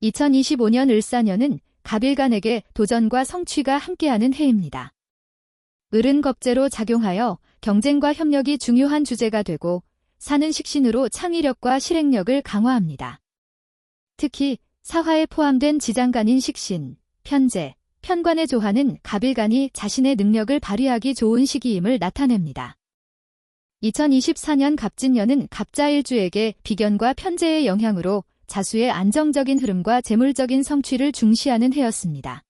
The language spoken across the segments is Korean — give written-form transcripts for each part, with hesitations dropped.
2025년 을사년은 갑일간에게 도전과 성취가 함께하는 해입니다. 을은 겁재로 작용하여 경쟁과 협력이 중요한 주제가 되고 사는 식신으로 창의력과 실행력을 강화합니다. 특히 사화에 포함된 지장간인 식신, 편재, 편관의 조화는 갑일간이 자신의 능력을 발휘하기 좋은 시기임을 나타냅니다. 2024년 갑진년은 갑자일주에게 비견과 편재의 영향으로 자수의 안정적인 흐름과 재물적인 성취를 중시하는 해였습니다.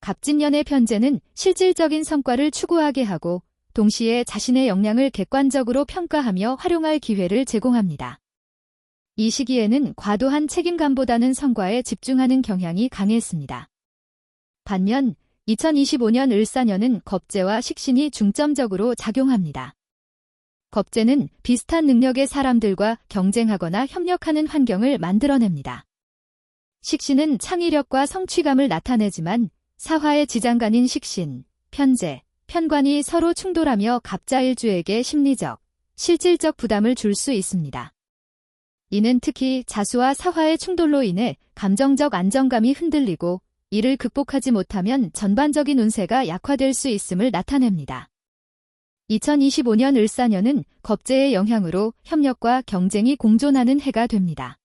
갑진년의 편재는 실질적인 성과를 추구하게 하고 동시에 자신의 역량을 객관적으로 평가하며 활용할 기회를 제공합니다. 이 시기에는 과도한 책임감보다는 성과에 집중하는 경향이 강했습니다. 반면 2025년 을사년은 겁재와 식신이 중점적으로 작용합니다. 겁재는 비슷한 능력의 사람들과 경쟁하거나 협력하는 환경을 만들어냅니다. 식신은 창의력과 성취감을 나타내지만 사화의 지장간인 식신, 편재, 편관이 서로 충돌하며 갑자일주에게 심리적, 실질적 부담을 줄 수 있습니다. 이는 특히 자수와 사화의 충돌로 인해 감정적 안정감이 흔들리고 이를 극복하지 못하면 전반적인 운세가 약화될 수 있음을 나타냅니다. 2025년 을사년은 겁재의 영향으로 협력과 경쟁이 공존하는 해가 됩니다.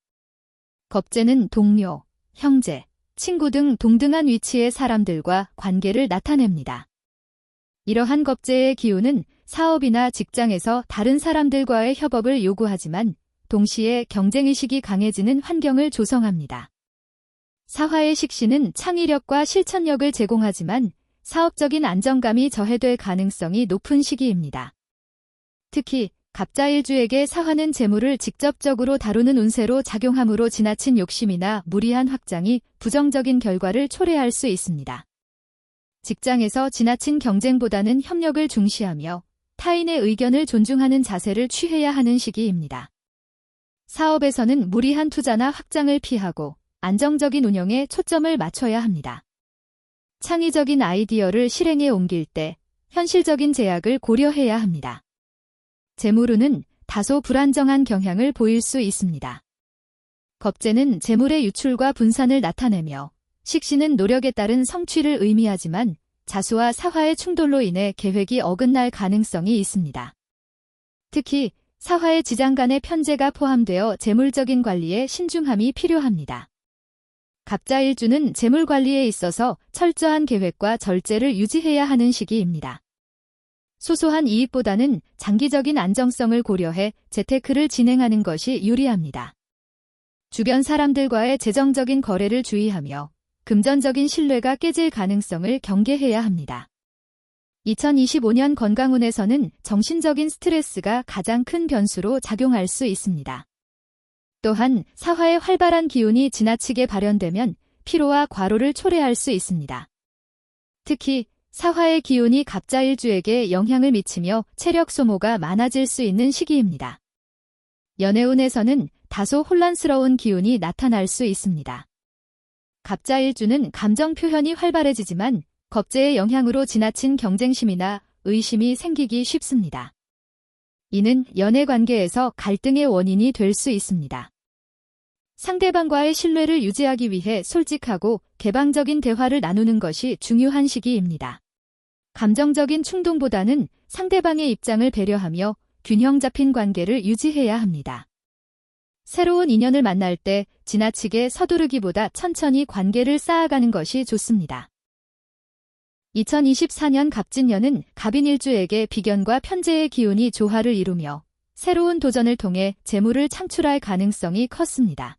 겁재는 동료, 형제, 친구 등 동등한 위치의 사람들과 관계를 나타냅니다. 이러한 겁재의 기운은 사업이나 직장에서 다른 사람들과의 협업을 요구하지만 동시에 경쟁의식이 강해지는 환경을 조성합니다. 사화의 식신은 창의력과 실천력을 제공하지만 사업적인 안정감이 저해될 가능성이 높은 시기입니다. 특히 갑자일주에게 사화는 재물을 직접적으로 다루는 운세로 작용하므로 지나친 욕심이나 무리한 확장이 부정적인 결과를 초래할 수 있습니다. 직장에서 지나친 경쟁보다는 협력을 중시하며 타인의 의견을 존중하는 자세를 취해야 하는 시기입니다. 사업에서는 무리한 투자나 확장을 피하고 안정적인 운영에 초점을 맞춰야 합니다. 창의적인 아이디어를 실행에 옮길 때 현실적인 제약을 고려해야 합니다. 재물운은 다소 불안정한 경향을 보일 수 있습니다. 겁재는 재물의 유출과 분산을 나타내며 식신은 노력에 따른 성취를 의미하지만 자수와 사화의 충돌로 인해 계획이 어긋날 가능성이 있습니다. 특히 사화의 지장간의 편재가 포함되어 재물적인 관리에 신중함이 필요합니다. 갑자일주는 재물 관리에 있어서 철저한 계획과 절제를 유지해야 하는 시기입니다. 소소한 이익보다는 장기적인 안정성을 고려해 재테크를 진행하는 것이 유리합니다. 주변 사람들과의 재정적인 거래를 주의하며 금전적인 신뢰가 깨질 가능성을 경계해야 합니다. 2025년 건강운에서는 정신적인 스트레스가 가장 큰 변수로 작용할 수 있습니다. 또한 사화의 활발한 기운이 지나치게 발현되면 피로와 과로를 초래할 수 있습니다. 특히 사화의 기운이 갑자일주에게 영향을 미치며 체력 소모가 많아질 수 있는 시기입니다. 연애운에서는 다소 혼란스러운 기운이 나타날 수 있습니다. 갑자일주는 감정 표현이 활발해지지만 겁재의 영향으로 지나친 경쟁심이나 의심이 생기기 쉽습니다. 이는 연애 관계에서 갈등의 원인이 될 수 있습니다. 상대방과의 신뢰를 유지하기 위해 솔직하고 개방적인 대화를 나누는 것이 중요한 시기입니다. 감정적인 충동보다는 상대방의 입장을 배려하며 균형 잡힌 관계를 유지해야 합니다. 새로운 인연을 만날 때 지나치게 서두르기보다 천천히 관계를 쌓아가는 것이 좋습니다. 2024년 갑진년은 갑인일주에게 비견과 편재의 기운이 조화를 이루며 새로운 도전을 통해 재물을 창출할 가능성이 컸습니다.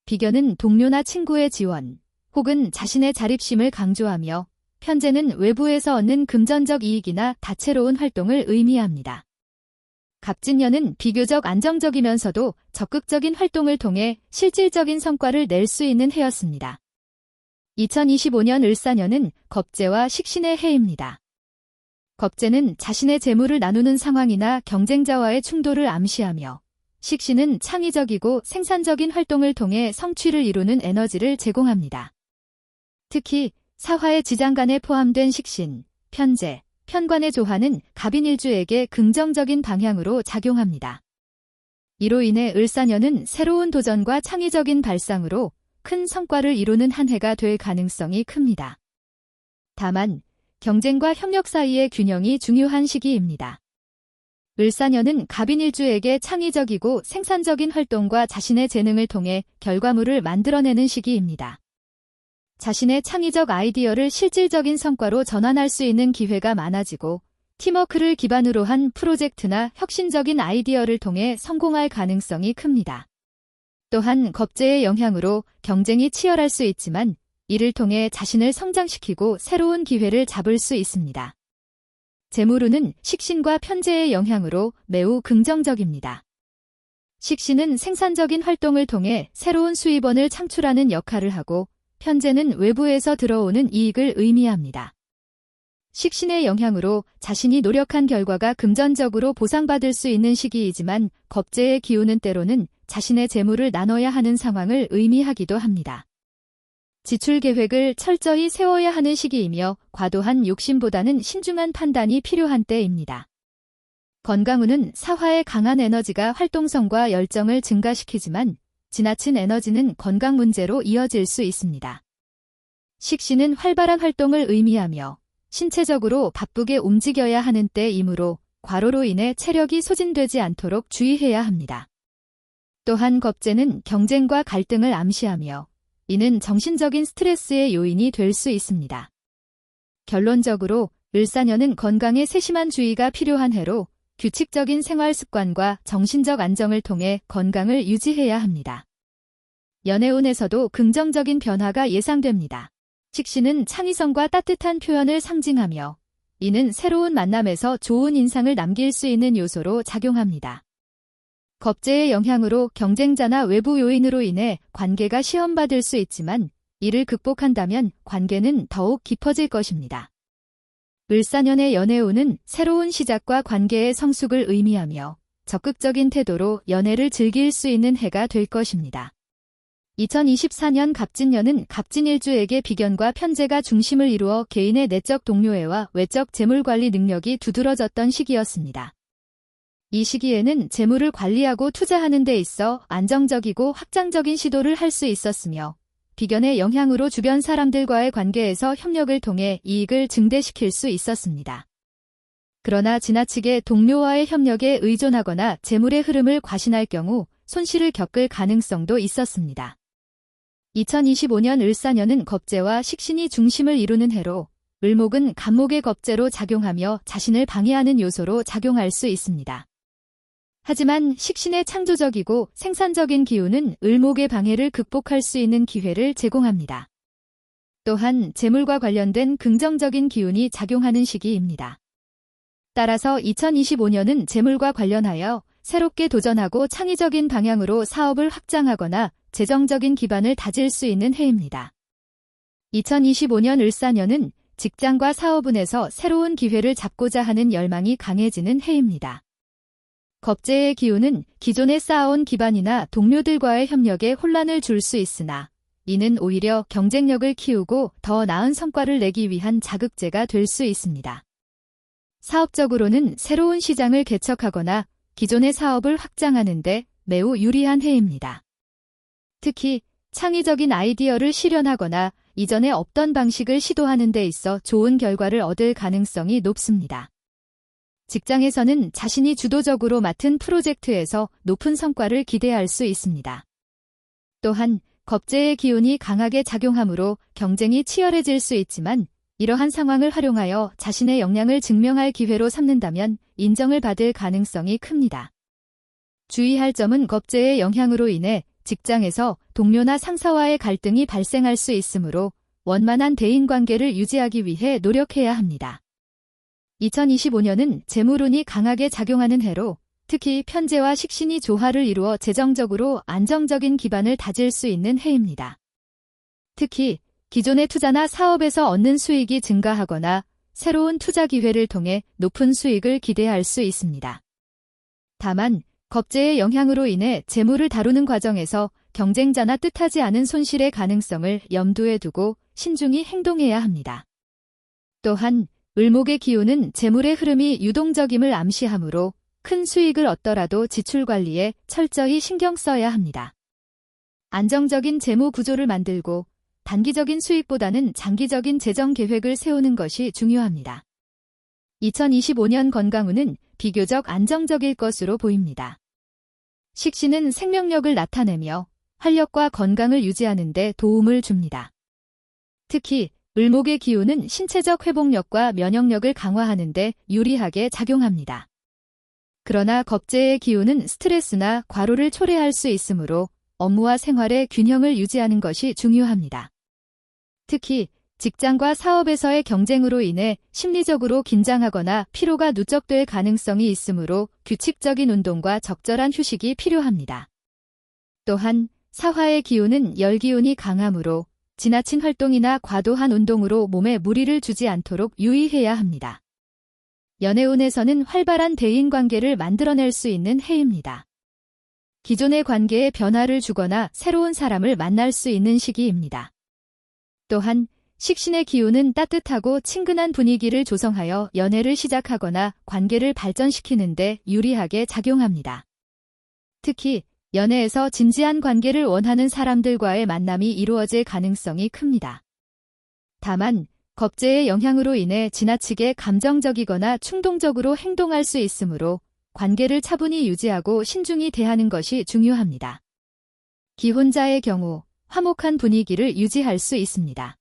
비견은 동료나 친구의 지원, 혹은 자신의 자립심을 강조하며 편재는 외부에서 얻는 금전적 이익이나 다채로운 활동을 의미합니다. 갑진년은 비교적 안정적이면서도 적극적인 활동을 통해 실질적인 성과를 낼 수 있는 해였습니다. 2025년 을사년은 겁재와 식신의 해입니다. 겁재는 자신의 재물을 나누는 상황이나 경쟁자와의 충돌을 암시하며 식신은 창의적이고 생산적인 활동을 통해 성취를 이루는 에너지를 제공합니다. 특히 사화의 지장간에 포함된 식신, 편재, 편관의 조화는 갑인일주에게 긍정적인 방향으로 작용합니다. 이로 인해 을사년은 새로운 도전과 창의적인 발상으로 큰 성과를 이루는 한 해가 될 가능성이 큽니다. 다만 경쟁과 협력 사이의 균형이 중요한 시기입니다. 을사년은 갑인일주에게 창의적이고 생산적인 활동과 자신의 재능을 통해 결과물을 만들어내는 시기입니다. 자신의 창의적 아이디어를 실질적인 성과로 전환할 수 있는 기회가 많아지고 팀워크를 기반으로 한 프로젝트나 혁신적인 아이디어를 통해 성공할 가능성이 큽니다. 또한 겁재의 영향으로 경쟁이 치열할 수 있지만 이를 통해 자신을 성장시키고 새로운 기회를 잡을 수 있습니다. 재물운은 식신과 편재의 영향으로 매우 긍정적입니다. 식신은 생산적인 활동을 통해 새로운 수입원을 창출하는 역할을 하고 편재는 외부에서 들어오는 이익을 의미합니다. 식신의 영향으로 자신이 노력한 결과가 금전적으로 보상받을 수 있는 시기이지만 겁재의 기운은 때로는 자신의 재물을 나눠야 하는 상황을 의미하기도 합니다. 지출 계획을 철저히 세워야 하는 시기이며 과도한 욕심보다는 신중한 판단이 필요한 때입니다. 건강운은 사화의 강한 에너지가 활동성과 열정을 증가시키지만 지나친 에너지는 건강 문제로 이어질 수 있습니다. 식신은 활발한 활동을 의미하며 신체적으로 바쁘게 움직여야 하는 때이므로 과로로 인해 체력이 소진되지 않도록 주의해야 합니다. 또한 겁재는 경쟁과 갈등을 암시하며 이는 정신적인 스트레스의 요인이 될 수 있습니다. 결론적으로 을사년은 건강에 세심한 주의가 필요한 해로 규칙적인 생활 습관과 정신적 안정을 통해 건강을 유지해야 합니다. 연애운에서도 긍정적인 변화가 예상됩니다. 식신은 창의성과 따뜻한 표현을 상징하며 이는 새로운 만남에서 좋은 인상을 남길 수 있는 요소로 작용합니다. 겁재의 영향으로 경쟁자나 외부 요인으로 인해 관계가 시험받을 수 있지만 이를 극복한다면 관계는 더욱 깊어질 것입니다. 을사년의 연애운은 새로운 시작과 관계의 성숙을 의미하며 적극적인 태도로 연애를 즐길 수 있는 해가 될 것입니다. 2024년 갑진년은 갑진일주에게 비견과 편재가 중심을 이루어 개인의 내적 동료애와 외적 재물관리 능력이 두드러졌던 시기였습니다. 이 시기에는 재물을 관리하고 투자하는 데 있어 안정적이고 확장적인 시도를 할 수 있었으며 비견의 영향으로 주변 사람들과의 관계에서 협력을 통해 이익을 증대시킬 수 있었습니다. 그러나 지나치게 동료와의 협력에 의존하거나 재물의 흐름을 과신할 경우 손실을 겪을 가능성도 있었습니다. 2025년 을사년은 겁재와 식신이 중심을 이루는 해로 을목은 간목의 겁재로 작용하며 자신을 방해하는 요소로 작용할 수 있습니다. 하지만 식신의 창조적이고 생산적인 기운은 을목의 방해를 극복할 수 있는 기회를 제공합니다. 또한 재물과 관련된 긍정적인 기운이 작용하는 시기입니다. 따라서 2025년은 재물과 관련하여 새롭게 도전하고 창의적인 방향으로 사업을 확장하거나 재정적인 기반을 다질 수 있는 해입니다. 2025년 을사년은 직장과 사업운에서 새로운 기회를 잡고자 하는 열망이 강해지는 해입니다. 겁재의 기운은 기존에 쌓아온 기반이나 동료들과의 협력에 혼란을 줄 수 있으나 이는 오히려 경쟁력을 키우고 더 나은 성과를 내기 위한 자극제가 될 수 있습니다. 사업적으로는 새로운 시장을 개척하거나 기존의 사업을 확장하는 데 매우 유리한 해입니다. 특히 창의적인 아이디어를 실현하거나 이전에 없던 방식을 시도하는 데 있어 좋은 결과를 얻을 가능성이 높습니다. 직장에서는 자신이 주도적으로 맡은 프로젝트에서 높은 성과를 기대할 수 있습니다. 또한 겁재의 기운이 강하게 작용하므로 경쟁이 치열해질 수 있지만 이러한 상황을 활용하여 자신의 역량을 증명할 기회로 삼는다면 인정을 받을 가능성이 큽니다. 주의할 점은 겁재의 영향으로 인해 직장에서 동료나 상사와의 갈등이 발생할 수 있으므로 원만한 대인관계를 유지하기 위해 노력해야 합니다. 2025년은 재물운이 강하게 작용하는 해로 특히 편재와 식신이 조화를 이루어 재정적으로 안정적인 기반을 다질 수 있는 해입니다. 특히 기존의 투자나 사업에서 얻는 수익이 증가하거나 새로운 투자 기회를 통해 높은 수익을 기대할 수 있습니다. 다만 겁재의 영향으로 인해 재물을 다루는 과정에서 경쟁자나 뜻하지 않은 손실의 가능성을 염두에 두고 신중히 행동해야 합니다. 또한 을목의 기운은 재물의 흐름이 유동적임을 암시하므로 큰 수익을 얻더라도 지출 관리에 철저히 신경 써야 합니다. 안정적인 재무 구조를 만들고 단기적인 수익보다는 장기적인 재정 계획을 세우는 것이 중요합니다. 2025년 건강운은 비교적 안정적일 것으로 보입니다. 식신은 생명력을 나타내며 활력과 건강을 유지하는 데 도움을 줍니다. 특히 을목의 기운은 신체적 회복력과 면역력을 강화하는 데 유리하게 작용합니다. 그러나 겁재의 기운은 스트레스나 과로를 초래할 수 있으므로 업무와 생활의 균형을 유지하는 것이 중요합니다. 특히 직장과 사업에서의 경쟁으로 인해 심리적으로 긴장하거나 피로가 누적될 가능성이 있으므로 규칙적인 운동과 적절한 휴식이 필요합니다. 또한 사화의 기운은 열기운이 강하므로 지나친 활동이나 과도한 운동으로 몸에 무리를 주지 않도록 유의해야 합니다. 연애운에서는 활발한 대인관계를 만들어낼 수 있는 해입니다. 기존의 관계에 변화를 주거나 새로운 사람을 만날 수 있는 시기입니다. 또한 식신의 기운은 따뜻하고 친근한 분위기를 조성하여 연애를 시작하거나 관계를 발전시키는 데 유리하게 작용합니다. 특히 연애에서 진지한 관계를 원하는 사람들과의 만남이 이루어질 가능성이 큽니다. 다만 겁재의 영향으로 인해 지나치게 감정적이거나 충동적으로 행동할 수 있으므로 관계를 차분히 유지하고 신중히 대하는 것이 중요합니다. 기혼자의 경우 화목한 분위기를 유지할 수 있습니다.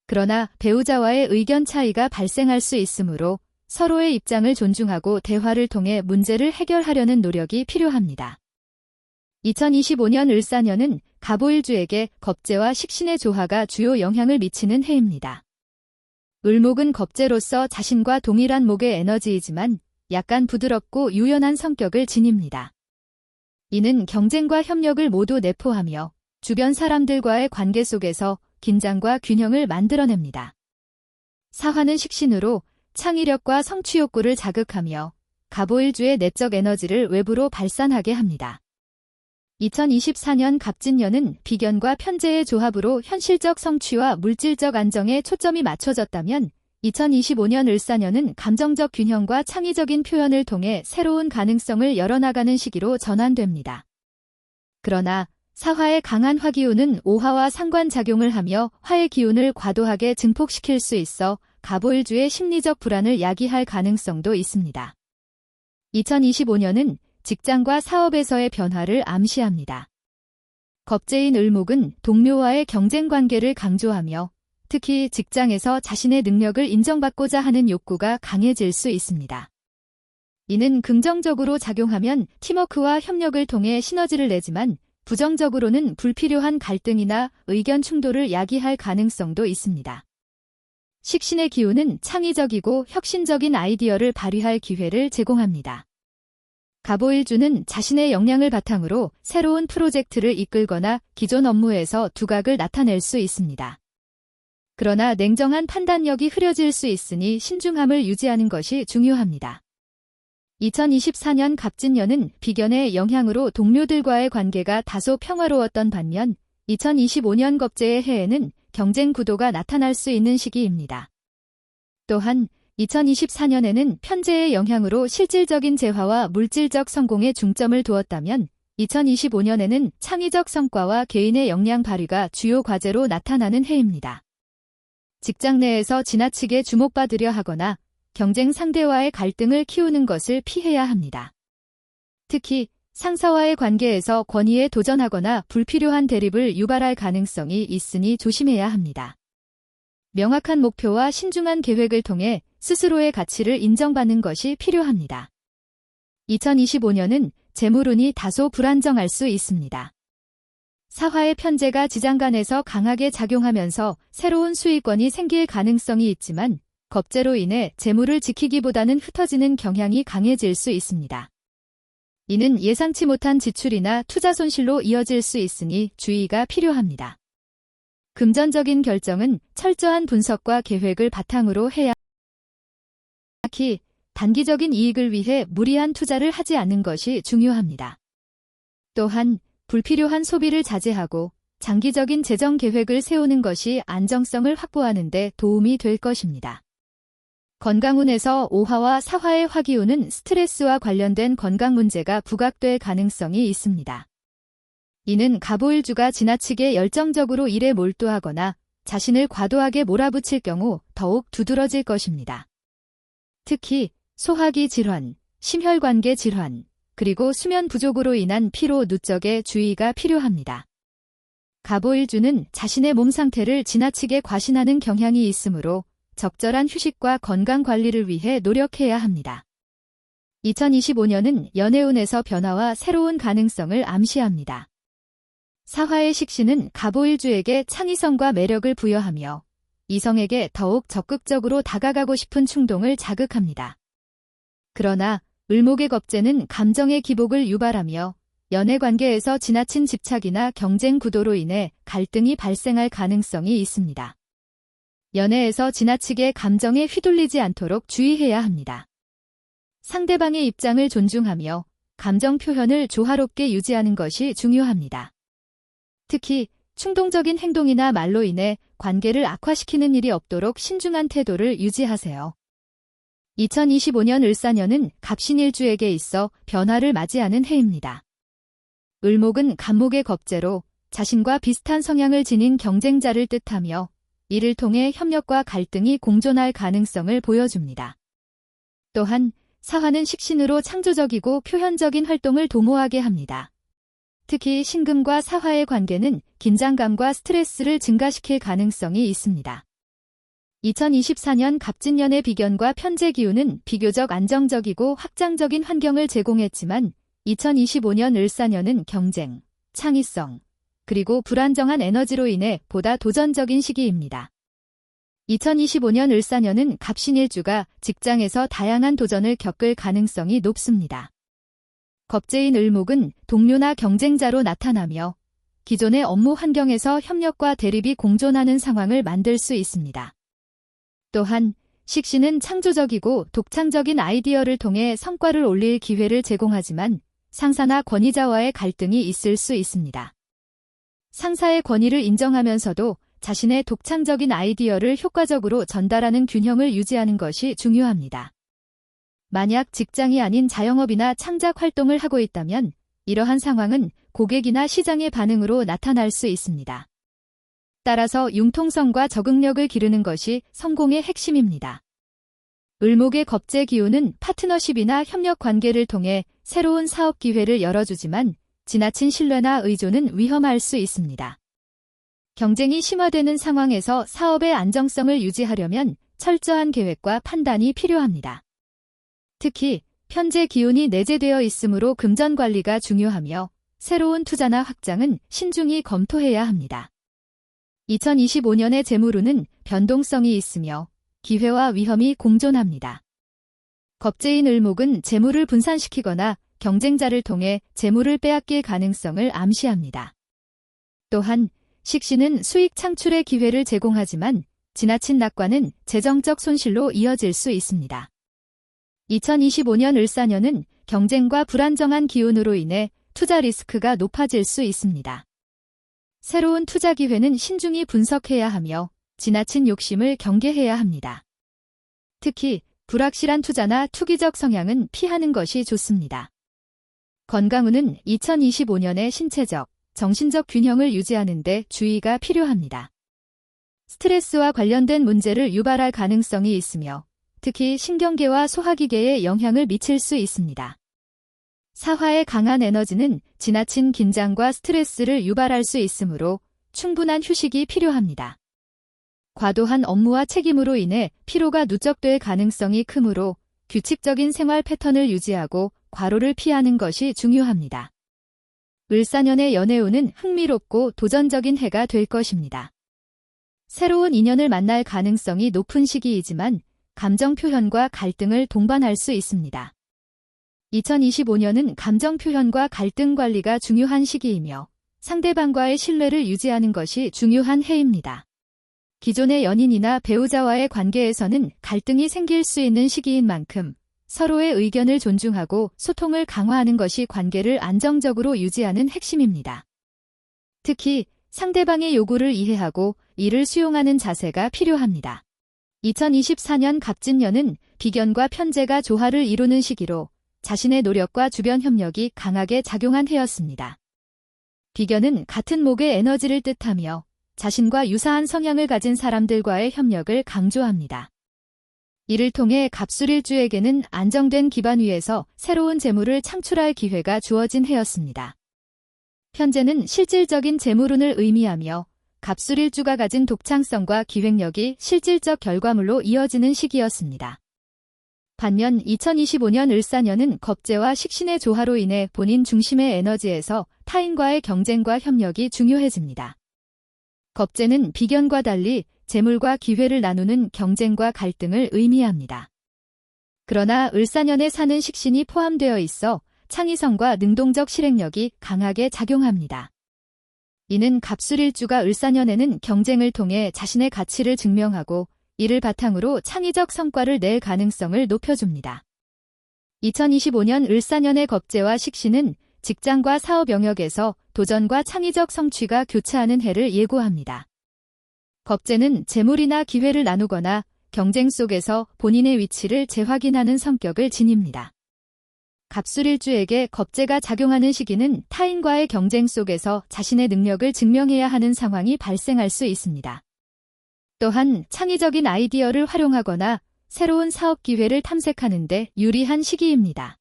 그러나 배우자와의 의견 차이가 발생할 수 있으므로 서로의 입장을 존중하고 대화를 통해 문제를 해결하려는 노력이 필요합니다. 2025년 을사년은 갑오일주에게 겁재와 식신의 조화가 주요 영향을 미치는 해입니다. 을목은 겁재로서 자신과 동일한 목의 에너지이지만 약간 부드럽고 유연한 성격을 지닙니다. 이는 경쟁과 협력을 모두 내포하며 주변 사람들과의 관계 속에서 긴장과 균형을 만들어냅니다. 사화는 식신으로 창의력과 성취 욕구를 자극하며 갑오일주의 내적 에너지를 외부로 발산하게 합니다. 2024년 갑진년은 비견과 편재의 조합으로 현실적 성취와 물질적 안정에 초점이 맞춰졌다면 2025년 을사년은 감정적 균형과 창의적인 표현을 통해 새로운 가능성을 열어나가는 시기로 전환됩니다. 그러나 사화의 강한 화기운은 오화와 상관작용을 하며 화의 기운을 과도하게 증폭시킬 수 있어 갑오일주의 심리적 불안을 야기할 가능성도 있습니다. 2025년은 직장과 사업에서의 변화를 암시합니다. 겁재인 을목은 동료와의 경쟁 관계를 강조하며 특히 직장에서 자신의 능력을 인정받고자 하는 욕구가 강해질 수 있습니다. 이는 긍정적으로 작용하면 팀워크와 협력을 통해 시너지를 내지만 부정적으로는 불필요한 갈등이나 의견 충돌을 야기할 가능성도 있습니다. 식신의 기운은 창의적이고 혁신적인 아이디어를 발휘할 기회를 제공합니다. 갑오일주는 자신의 역량을 바탕으로 새로운 프로젝트를 이끌거나 기존 업무에서 두각을 나타낼 수 있습니다. 그러나 냉정한 판단력이 흐려질 수 있으니 신중함을 유지하는 것이 중요합니다. 2024년 갑진년은 비견의 영향으로 동료들과의 관계가 다소 평화로웠던 반면 2025년 겁재의 해에는 경쟁 구도가 나타날 수 있는 시기입니다. 또한 2024년에는 편재의 영향으로 실질적인 재화와 물질적 성공에 중점을 두었다면 2025년에는 창의적 성과와 개인의 역량 발휘가 주요 과제로 나타나는 해입니다. 직장 내에서 지나치게 주목받으려 하거나 경쟁 상대와의 갈등을 키우는 것을 피해야 합니다. 특히 상사와의 관계에서 권위에 도전하거나 불필요한 대립을 유발할 가능성이 있으니 조심해야 합니다. 명확한 목표와 신중한 계획을 통해 스스로의 가치를 인정받는 것이 필요합니다. 2025년은 재물운이 다소 불안정할 수 있습니다. 사화의 편재가 지장간에서 강하게 작용하면서 새로운 수익권이 생길 가능성이 있지만 겁재로 인해 재물을 지키기보다는 흩어지는 경향이 강해질 수 있습니다. 이는 예상치 못한 지출이나 투자 손실로 이어질 수 있으니 주의가 필요합니다. 금전적인 결정은 철저한 분석과 계획을 바탕으로 해야 특히 단기적인 이익을 위해 무리한 투자를 하지 않는 것이 중요합니다. 또한 불필요한 소비를 자제하고 장기적인 재정 계획을 세우는 것이 안정성을 확보하는 데 도움이 될 것입니다. 건강운에서 오화와 사화의 화기운은 스트레스와 관련된 건강 문제가 부각될 가능성이 있습니다. 이는 갑오일주가 지나치게 열정적으로 일에 몰두하거나 자신을 과도하게 몰아붙일 경우 더욱 두드러질 것입니다. 특히 소화기 질환, 심혈관계 질환, 그리고 수면 부족으로 인한 피로 누적에 주의가 필요합니다. 갑오일주는 자신의 몸 상태를 지나치게 과신하는 경향이 있으므로 적절한 휴식과 건강 관리를 위해 노력해야 합니다. 2025년은 연애운에서 변화와 새로운 가능성을 암시합니다. 사화의 식신은 갑오일주에게 창의성과 매력을 부여하며 이성에게 더욱 적극적으로 다가가고 싶은 충동을 자극합니다. 그러나 을목의 겁재는 감정의 기복을 유발하며 연애관계에서 지나친 집착이나 경쟁 구도로 인해 갈등이 발생할 가능성이 있습니다. 연애에서 지나치게 감정에 휘둘리지 않도록 주의해야 합니다. 상대방의 입장을 존중하며 감정 표현을 조화롭게 유지하는 것이 중요합니다. 특히 충동적인 행동이나 말로 인해 관계를 악화시키는 일이 없도록 신중한 태도를 유지하세요. 2025년 을사년은 갑신일주에게 있어 변화를 맞이하는 해입니다. 을목은 갑목의 겁재로 자신과 비슷한 성향을 지닌 경쟁자를 뜻하며 이를 통해 협력과 갈등이 공존할 가능성을 보여줍니다. 또한 사화는 식신으로 창조적이고 표현적인 활동을 도모하게 합니다. 특히 신금과 사화의 관계는 긴장감과 스트레스를 증가시킬 가능성이 있습니다. 2024년 갑진년의 비견과 편재 기운은 비교적 안정적이고 확장적인 환경을 제공했지만 2025년 을사년은 경쟁, 창의성, 그리고 불안정한 에너지로 인해 보다 도전적인 시기입니다. 2025년 을사년은 갑신일주가 직장에서 다양한 도전을 겪을 가능성이 높습니다. 겁재인 을목은 동료나 경쟁자로 나타나며 기존의 업무 환경에서 협력과 대립이 공존하는 상황을 만들 수 있습니다. 또한 식신은 창조적이고 독창적인 아이디어를 통해 성과를 올릴 기회를 제공하지만 상사나 권위자와의 갈등이 있을 수 있습니다. 상사의 권위를 인정하면서도 자신의 독창적인 아이디어를 효과적으로 전달하는 균형을 유지하는 것이 중요합니다. 만약 직장이 아닌 자영업이나 창작 활동을 하고 있다면 이러한 상황은 고객이나 시장의 반응으로 나타날 수 있습니다. 따라서 융통성과 적응력을 기르는 것이 성공의 핵심입니다. 을목의 겁재 기운은 파트너십이나 협력 관계를 통해 새로운 사업 기회를 열어주지만 지나친 신뢰나 의존은 위험할 수 있습니다. 경쟁이 심화되는 상황에서 사업의 안정성을 유지하려면 철저한 계획과 판단이 필요합니다. 특히 편재 기운이 내재되어 있으므로 금전 관리가 중요하며 새로운 투자나 확장은 신중히 검토해야 합니다. 2025년의 재물운은 변동성이 있으며 기회와 위험이 공존합니다. 겁재인 을목은 재물을 분산시키거나 경쟁자를 통해 재물을 빼앗길 가능성을 암시합니다. 또한 식신은 수익 창출의 기회를 제공하지만 지나친 낙관은 재정적 손실로 이어질 수 있습니다. 2025년 을사년은 경쟁과 불안정한 기운으로 인해 투자 리스크가 높아질 수 있습니다. 새로운 투자 기회는 신중히 분석해야 하며 지나친 욕심을 경계해야 합니다. 특히 불확실한 투자나 투기적 성향은 피하는 것이 좋습니다. 건강운은 2025년의 신체적, 정신적 균형을 유지하는 데 주의가 필요합니다. 스트레스와 관련된 문제를 유발할 가능성이 있으며 특히 신경계와 소화기계에 영향을 미칠 수 있습니다. 사화의 강한 에너지는 지나친 긴장과 스트레스를 유발할 수 있으므로 충분한 휴식이 필요합니다. 과도한 업무와 책임으로 인해 피로가 누적될 가능성이 크므로 규칙적인 생활 패턴을 유지하고 과로를 피하는 것이 중요합니다. 을사년의 연애운은 흥미롭고 도전적인 해가 될 것입니다. 새로운 인연을 만날 가능성이 높은 시기이지만 감정 표현과 갈등을 동반할 수 있습니다. 2025년은 감정 표현과 갈등 관리가 중요한 시기이며 상대방과의 신뢰를 유지하는 것이 중요한 해입니다. 기존의 연인이나 배우자와의 관계에서는 갈등이 생길 수 있는 시기인 만큼 서로의 의견을 존중하고 소통을 강화하는 것이 관계를 안정적으로 유지하는 핵심입니다. 특히 상대방의 요구를 이해하고 이를 수용하는 자세가 필요합니다. 2024년 갑진년은 비견과 편재가 조화를 이루는 시기로 자신의 노력과 주변 협력이 강하게 작용한 해였습니다. 비견은 같은 목의 에너지를 뜻하며 자신과 유사한 성향을 가진 사람들과의 협력을 강조합니다. 이를 통해 갑술일주에게는 안정된 기반 위에서 새로운 재물을 창출할 기회가 주어진 해였습니다. 편제는 실질적인 재물운을 의미하며 갑술일주가 가진 독창성과 기획력이 실질적 결과물로 이어지는 시기였습니다. 반면 2025년 을사년은 겁재와 식신의 조화로 인해 본인 중심의 에너지에서 타인과의 경쟁과 협력이 중요해집니다. 겁재는 비견과 달리 재물과 기회를 나누는 경쟁과 갈등을 의미합니다. 그러나 을사년에 사는 식신이 포함되어 있어 창의성과 능동적 실행력이 강하게 작용합니다. 이는 갑술일주가 을사년에는 경쟁을 통해 자신의 가치를 증명하고 이를 바탕으로 창의적 성과를 낼 가능성을 높여줍니다. 2025년 을사년의 겁재와 식신은 직장과 사업 영역에서 도전과 창의적 성취가 교차하는 해를 예고합니다. 겁재는 재물이나 기회를 나누거나 경쟁 속에서 본인의 위치를 재확인하는 성격을 지닙니다. 갑술일주에게 겁재가 작용하는 시기는 타인과의 경쟁 속에서 자신의 능력을 증명해야 하는 상황이 발생할 수 있습니다. 또한 창의적인 아이디어를 활용하거나 새로운 사업 기회를 탐색하는 데 유리한 시기입니다.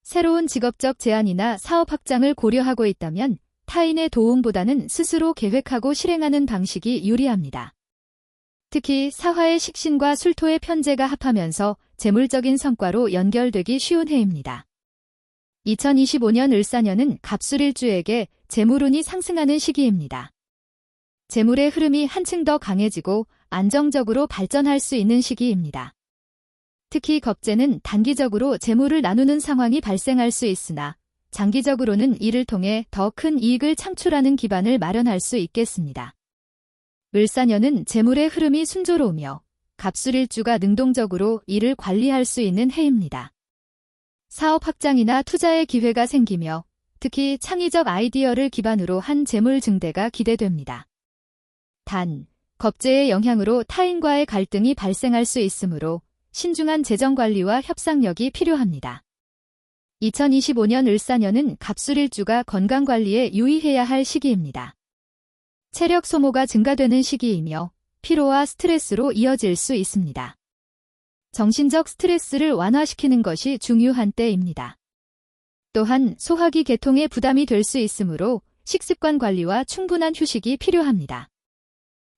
새로운 직업적 제안이나 사업 확장을 고려하고 있다면 타인의 도움보다는 스스로 계획하고 실행하는 방식이 유리합니다. 특히 사화의 식신과 술토의 편제가 합하면서 재물적인 성과로 연결되기 쉬운 해입니다. 2025년 을사년은 갑술일주에게 재물운이 상승하는 시기입니다. 재물의 흐름이 한층 더 강해지고 안정적으로 발전할 수 있는 시기입니다. 특히 겁재는 단기적으로 재물을 나누는 상황이 발생할 수 있으나 장기적으로는 이를 통해 더 큰 이익을 창출하는 기반을 마련할 수 있겠습니다. 을사년은 재물의 흐름이 순조로우며 갑술일주가 능동적으로 이를 관리할 수 있는 해입니다. 사업 확장이나 투자의 기회가 생기며 특히 창의적 아이디어를 기반으로 한 재물 증대가 기대됩니다. 단, 겁재의 영향으로 타인과의 갈등이 발생할 수 있으므로 신중한 재정 관리와 협상력이 필요합니다. 2025년 을사년은 갑술일주가 건강 관리에 유의해야 할 시기입니다. 체력 소모가 증가되는 시기이며 피로와 스트레스로 이어질 수 있습니다. 정신적 스트레스를 완화시키는 것이 중요한 때입니다. 또한 소화기 계통에 부담이 될 수 있으므로 식습관 관리와 충분한 휴식이 필요합니다.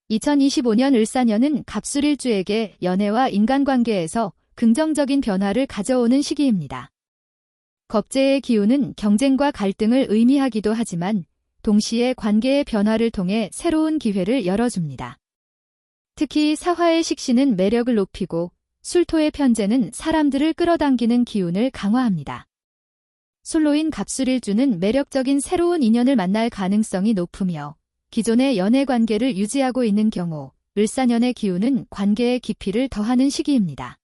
2025년 을사년은 갑술일주에게 연애와 인간관계에서 긍정적인 변화를 가져오는 시기입니다. 겁재의 기운은 경쟁과 갈등을 의미하기도 하지만 동시에 관계의 변화를 통해 새로운 기회를 열어줍니다. 특히 사화의 식신은 매력을 높이고 술토의 편제는 사람들을 끌어당기는 기운을 강화합니다. 솔로인 갑술일주는 매력적인 새로운 인연을 만날 가능성이 높으며 기존의 연애 관계를 유지하고 있는 경우 을사년의 기운은 관계의 깊이를 더하는 시기입니다.